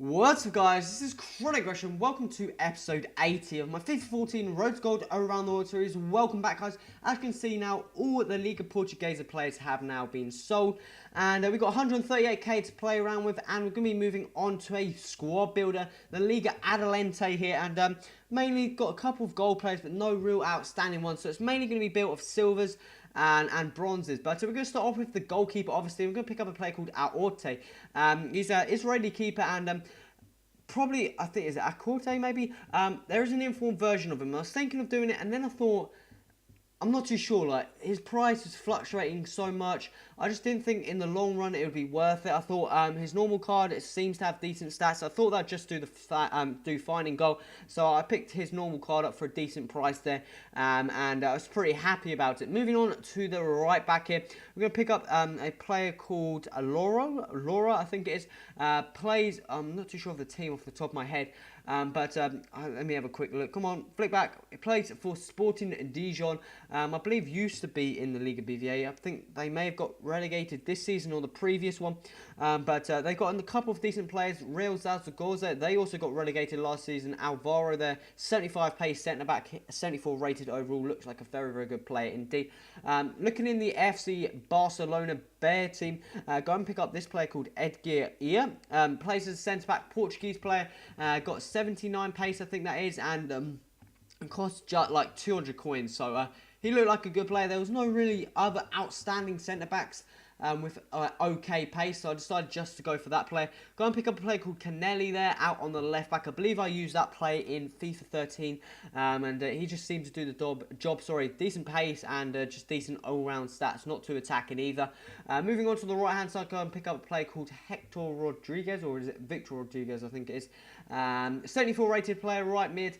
What's up guys, this is Chronic Gresham. Welcome to episode 80 of my FIFA 14 Road to Gold Around the World series. Welcome back guys. As you can see now, all the Liga Portuguesa players have now been sold. And we've got 138k to play around with. And we're going to be moving on to a squad builder, the Liga Adelante here. And mainly got a couple of gold players, but no real outstanding ones. So it's mainly going to be built of silvers and bronzes. But we're going to start off with the goalkeeper. Obviously, we're going to pick up a player called Ep80. He's an Israeli keeper and probably, I think, is it Akorte maybe? There is an informed version of him. I was thinking of doing it, and then I thought, I'm not too sure, like, his price is fluctuating so much. I just didn't think in the long run it would be worth it. I thought his normal card, it seems to have decent stats. I thought that'd just do the do fine in goal. So I picked his normal card up for a decent price there. And I was pretty happy about it. Moving on to the right back here. We're going to pick up a player called Laura, I think it is. Plays, I'm not too sure of the team off the top of my head. But let me have a quick look. Come on, flick back. It plays for Sporting Dijon. I believe used to be in the Liga BVA. I think they may have got relegated this season or the previous one. But they've got a couple of decent players. Real Zaragoza, they also got relegated last season. Alvaro there, 75 pace centre-back, 74 rated overall. Looks like a very, very good player indeed. Looking in the FC Barcelona Bear team, go and pick up this player called Ep80. Plays as a centre-back, Portuguese player. Got 79 pace, I think that is, and costs just like 200 coins. So he looked like a good player. There was no really other outstanding centre-backs with okay pace, so I decided just to go for that player. Go and pick up a player called Canelli there, out on the left back. I believe I used that play in FIFA 13, and he just seemed to do the job. Decent pace and just decent all-round stats, not too attacking either. Moving on to the right-hand side, go and pick up a player called Hector Rodriguez, or is it Victor Rodriguez, I think it is. 74 rated player, right mid,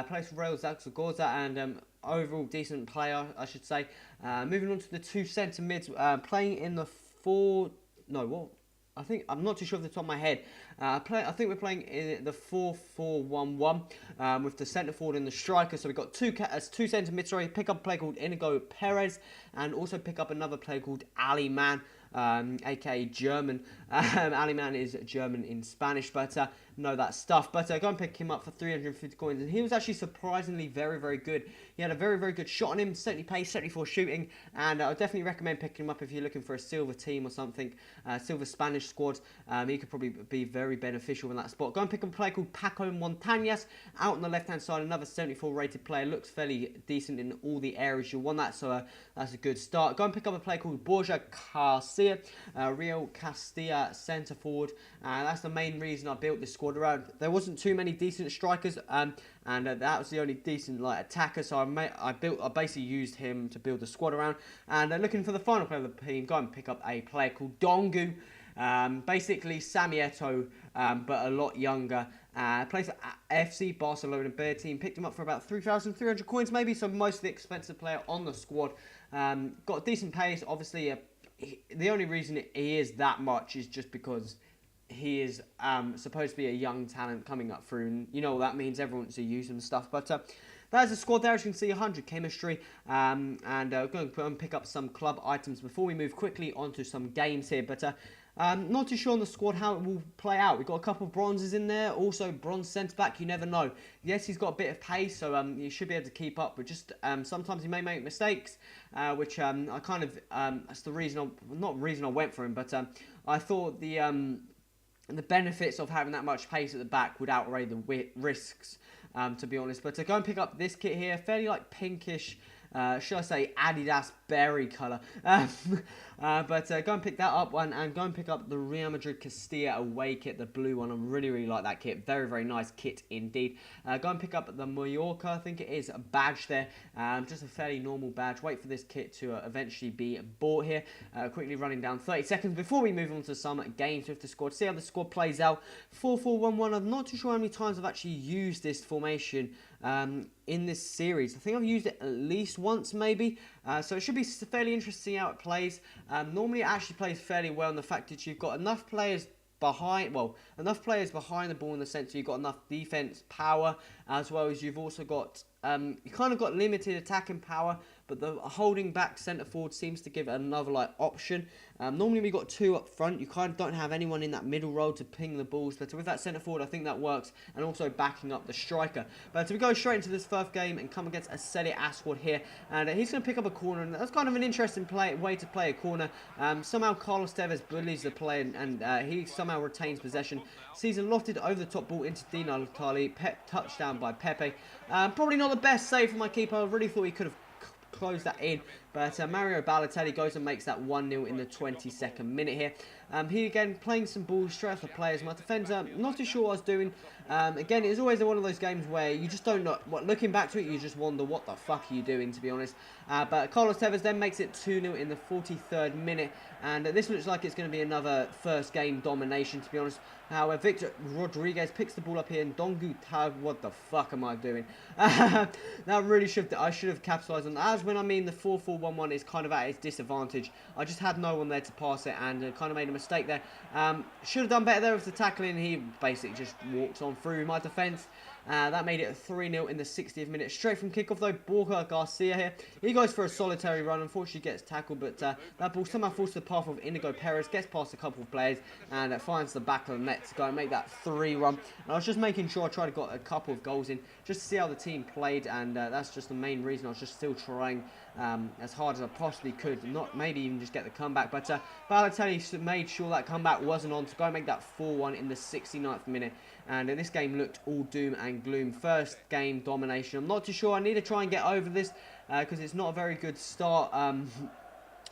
plays for Real Zaragoza, and overall decent player, I should say. Moving on to the two centre mids, playing in the I'm not too sure off the top of my head. I think we're playing in the 4-4-1-1 with the centre forward and the striker. So we've got two centre mids. Sorry, pick up a player called Inigo Perez, and also pick up another player called Ali Man, aka German. Ali Man is German in Spanish, but know that stuff. But go and pick him up for 350 coins, and he was actually surprisingly very, very good. He had a very, very good shot on him, 70 pace, 74 shooting, and I would definitely recommend picking him up if you're looking for a silver team or something, silver Spanish squad. He could probably be very beneficial in that spot. Go and pick up a player called Paco Montañas, out on the left-hand side, another 74 rated player, looks fairly decent in all the areas you want that, so that's a good start. Go and pick up a player called Borja Garcia, Real Castilla centre forward. That's the main reason I built this squad around. There wasn't too many decent strikers, and that was the only decent attacker, so I basically used him to build the squad around. And looking for the final player of the team, go and pick up a player called Dongu. Basically Sami Eto'o, but a lot younger. Plays for FC Barcelona Bear team. Picked him up for about 3,300 coins maybe, so most of the expensive player on the squad. Got a decent pace. Obviously, the only reason he is that much is just because he is supposed to be a young talent coming up through, and you know what that means. Everyone wants to use him and stuff, but there's a squad there. As you can see, 100 chemistry, and going to pick up some club items before we move quickly onto some games here. But not too sure on the squad how it will play out. We've got a couple of bronzes in there, also bronze centre back. You never know. Yes, he's got a bit of pace, so you should be able to keep up. But just sometimes he may make mistakes, which I kind of that's the reason not the reason I went for him, but I thought the benefits of having that much pace at the back would outweigh the risks, to be honest. But to go and pick up this kit here, fairly pinkish, should I say Adidas berry colour. But go and pick that up and go and pick up the Real Madrid Castilla away kit, the blue one. I really, really like that kit. Very, very nice kit indeed. Go and pick up the Mallorca, I think it is, a badge there. Just a fairly normal badge. Wait for this kit to eventually be bought here. Quickly running down 30 seconds before we move on to some games with the squad. See how the squad plays out. 4-4-1-1. I'm not too sure how many times I've actually used this formation in this series. I think I've used it at least once maybe, so it should be fairly interesting how it plays. Normally it actually plays fairly well in the fact that you've got enough players behind the ball, in the sense that you've got enough defense power, as well as you've also got you kind of got limited attacking power, but the holding back centre forward seems to give another like option. Normally we got 2 up front. You kind of don't have anyone in that middle role to ping the balls, but with that centre forward, I think that works, and also backing up the striker. But we go straight into this first game and come against a Seli Aswad here, and he's going to pick up a corner, and that's kind of an interesting way to play a corner. Somehow Carlos Tevez bullies the play, and he somehow retains possession. Sees a lofted over the top ball into Dino Latali, touchdown by Pepe. Probably not the best save for my keeper. I really thought he could have closed that in, but Mario Balotelli goes and makes that 1-0 in the 22nd minute here. He again playing some balls straight off the players. My defender, not too sure what I was doing. Again, it's always one of those games where you just don't know. Looking back to it, you just wonder what the fuck are you doing, to be honest. But Carlos Tevez then makes it 2-0 in the 43rd minute, and this looks like it's going to be another first game domination, to be honest. However, Victor Rodriguez picks the ball up here, and Dongu Tag, what the fuck am I doing? That really I should have capitalised on that. As when I mean the 4-4-1-1 is kind of at its disadvantage. I just had no one there to pass it, and kind of made a mistake there. Should have done better there with the tackling. He basically just walks on through my defence. That made it 3-0 in the 60th minute. Straight from kickoff though, Borja Garcia here. He goes for a solitary run. Unfortunately gets tackled, but that ball somehow falls to the path of Inigo Perez. Gets past a couple of players and finds the back of the net to go and make that 3-run. And I was just making sure I tried to get a couple of goals in just to see how the team played, and that's just the main reason. I was just still trying as hard as I possibly could, not maybe even just get the comeback, but Balotelli made sure that comeback wasn't on to go and make that 4-1 in the 69th minute. And this game looked all doom and gloom. First game domination. I'm not too sure. I need to try and get over this because it's not a very good starter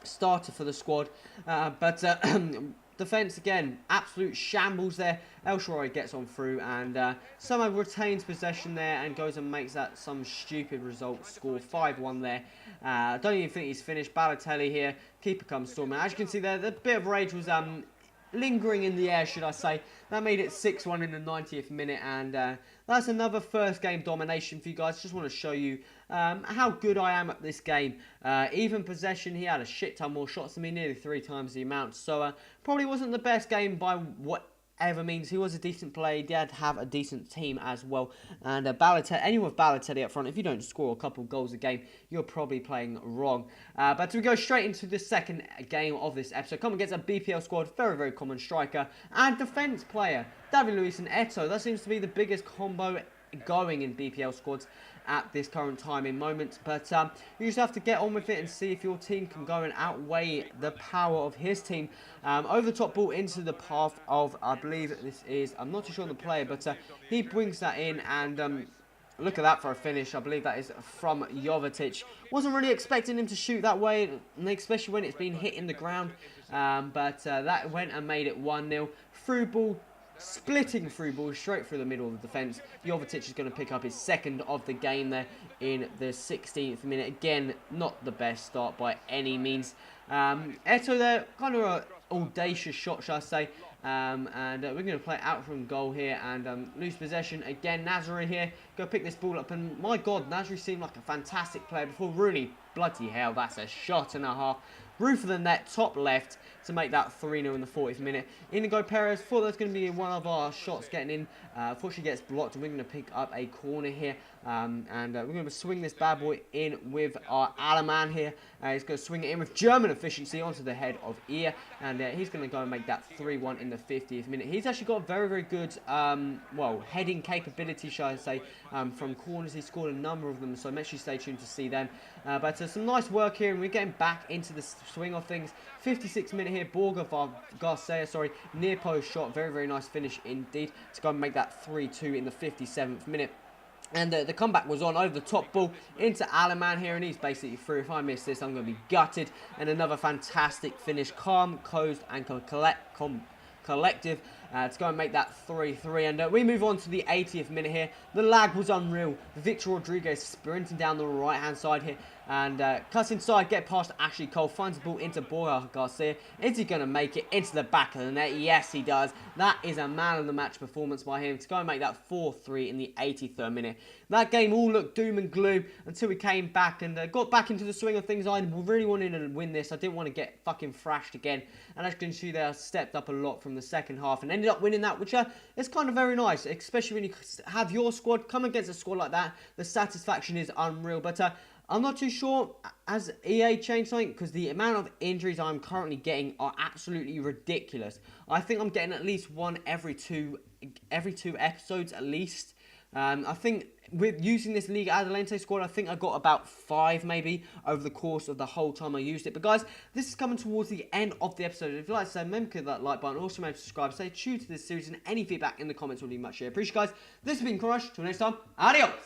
for the squad. But defence again, absolute shambles there. El Shaarawy gets on through and somehow retains possession there and goes and makes that some stupid result. Score 5-1 there. I don't even think he's finished. Balotelli here. Keeper comes storming. As you can see there, the bit of rage was lingering in the air, should I say. That made it 6-1 in the 90th minute, and that's another first game domination for you guys. Just want to show you how good I am at this game. Even possession, he had a shit ton more shots than me, nearly 3 times the amount. So probably wasn't the best game by whatever means. He was a decent player. He did have a decent team as well. And anyone with Balotelli up front, if you don't score a couple goals a game, you're probably playing wrong. But we go straight into the second game of this episode. Come against a BPL squad, very, very common striker and defence player, David Luiz and Eto'o. That seems to be the biggest combo going in BPL squads at this current time in moments, but you just have to get on with it and see if your team can go and outweigh the power of his team. Over the top ball into the path of, I believe this is, I'm not too sure on the player, but he brings that in, and look at that for a finish. I believe that is from Jovetic. Wasn't really expecting him to shoot that way, especially when it's been hit in the ground, but that went and made it 1-0. Through ball, splitting through ball straight through the middle of the defence. Jovetic is going to pick up his second of the game there in the 16th minute. Again, not the best start by any means. Eto'o there, kind of an audacious shot, shall I say. And we're going to play out from goal here and lose possession again. Nasri here, go pick this ball up, and my God, Nasri seemed like a fantastic player before. Rooney, bloody hell, that's a shot and a half. Roof of the net, top left, to make that 3-0 in the 40th minute. Inigo Perez, thought that's going to be one of our shots getting in. Unfortunately gets blocked, and we're going to pick up a corner here. And we're going to swing this bad boy in with our Alaman here. He's going to swing it in with German efficiency onto the head of Ear. And he's going to go and make that 3-1 in the 50th minute. He's actually got very, very good, heading capability, shall I say, from corners. He scored a number of them, so make sure you stay tuned to see them. But some nice work here, and we're getting back into the swing of things. 56th minute here, Borja Garcia, near post shot. Very, very nice finish indeed to go and make that 3-2 in the 57th minute. And the comeback was on over the top ball into Alaman here, and he's basically through. If I miss this, I'm going to be gutted. And another fantastic finish, calm, composed, and collective to go and make that 3-3. And we move on to the 80th minute here. The lag was unreal. Victor Rodriguez sprinting down the right hand side here, And cuts inside, get past Ashley Cole, finds the ball into Borja Garcia. Is he going to make it into the back of the net? Yes, he does. That is a man of the match performance by him to go and make that 4-3 in the 83rd minute. That game all looked doom and gloom until we came back and got back into the swing of things. I really wanted to win this. I didn't want to get fucking thrashed again. And as you can see there, I stepped up a lot from the second half and ended up winning that, which is kind of very nice, especially when you have your squad come against a squad like that. The satisfaction is unreal. But I'm not too sure, has EA changed something? Because the amount of injuries I'm currently getting are absolutely ridiculous. I think I'm getting at least one every two episodes at least. I think with using this Liga Adelante squad, I think I got about 5 maybe over the course of the whole time I used it. But guys, this is coming towards the end of the episode. If you'd like to say, remember to hit that like button. Also remember to subscribe. Stay tuned to this series and any feedback in the comments will be much appreciated. Appreciate guys. This has been Crush. Till next time, adios.